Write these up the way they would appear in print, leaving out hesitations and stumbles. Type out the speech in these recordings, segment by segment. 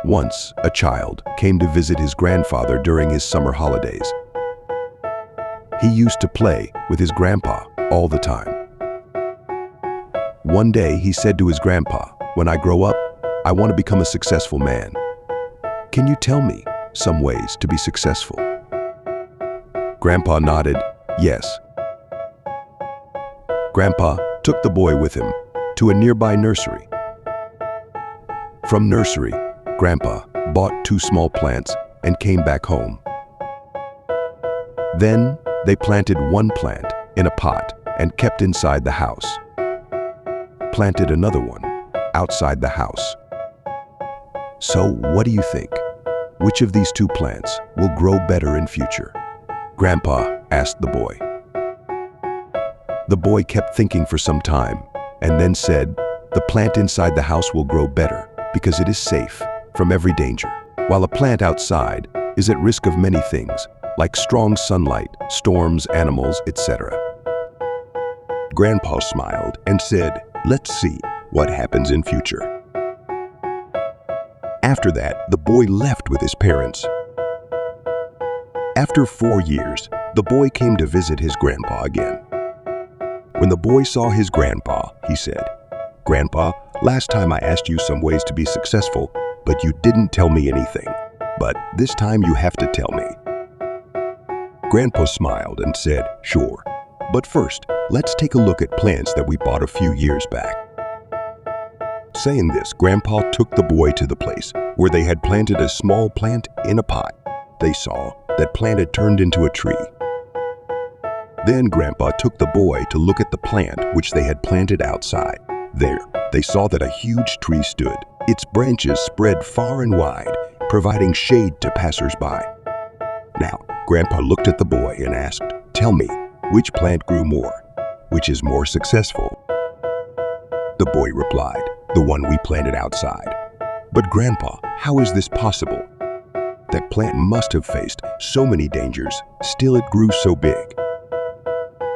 Once, a child came to visit his grandfather during his summer holidays. He used to play with his grandpa all the time. One day, he said to his grandpa, "When I grow up, I want to become a successful man. Can you tell me some ways to be successful?" Grandpa nodded, yes. Grandpa took the boy with him to a nearby nursery. From nursery, Grandpa bought 2 small plants and came back home. Then they planted 1 plant in a pot and kept inside the house. Planted another one outside the house. So what do you think? Which of these 2 plants will grow better in future? Grandpa asked the boy. The boy kept thinking for some time and then said, "The plant inside the house will grow better because it is safe from every danger, while a plant outside is at risk of many things, like strong sunlight, storms, animals, etc." Grandpa smiled and said, "Let's see what happens in future." After that, the boy left with his parents. After 4 years, the boy came to visit his grandpa again. When the boy saw his grandpa, he said, "Grandpa, last time I asked you some ways to be successful, but you didn't tell me anything. But this time you have to tell me." Grandpa smiled and said, "Sure. But first, let's take a look at plants that we bought a few years back." Saying this, Grandpa took the boy to the place where they had planted a small plant in a pot. They saw that plant had turned into a tree. Then Grandpa took the boy to look at the plant which they had planted outside. There, they saw that a huge tree stood. Its branches spread far and wide, providing shade to passers-by. Now, Grandpa looked at the boy and asked, "Tell me, which plant grew more? Which is more successful?" The boy replied, "The one we planted outside." "But Grandpa, how is this possible? That plant must have faced so many dangers, still it grew so big."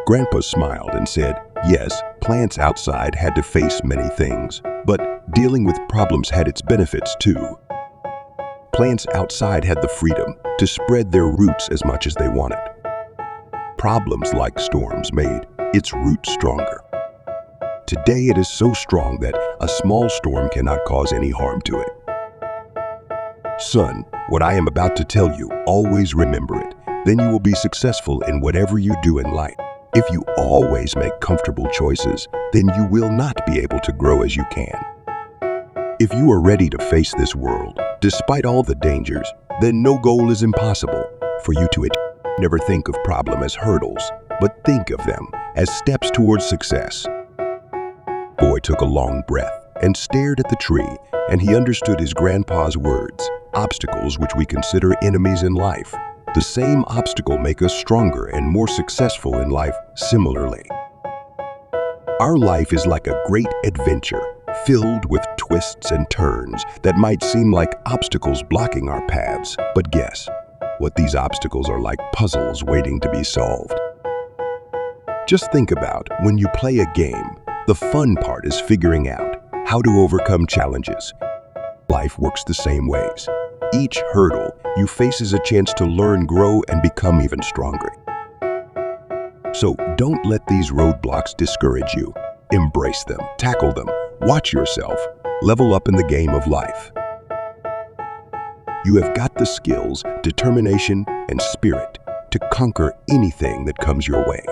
Grandpa smiled and said, "Yes, plants outside had to face many things, but dealing with problems had its benefits too. Plants outside had the freedom to spread their roots as much as they wanted. Problems like storms made its roots stronger. Today it is so strong that a small storm cannot cause any harm to it. Son, what I am about to tell you, always remember it. Then you will be successful in whatever you do in life. If you always make comfortable choices, then you will not be able to grow as you can. If you are ready to face this world, despite all the dangers, then no goal is impossible for you to achieve. Never think of problems as hurdles, but think of them as steps towards success." Boy took a long breath and stared at the tree, and he understood his grandpa's words. Obstacles which we consider enemies in life, the same obstacle make us stronger and more successful in life similarly. Our life is like a great adventure, filled with twists and turns that might seem like obstacles blocking our paths. But guess what? These obstacles are like puzzles waiting to be solved. Just think about when you play a game, the fun part is figuring out how to overcome challenges. Life works the same ways. Each hurdle you face is a chance to learn, grow, and become even stronger. So don't let these roadblocks discourage you. Embrace them, tackle them, watch yourself, level up in the game of life. You have got the skills, determination, and spirit to conquer anything that comes your way.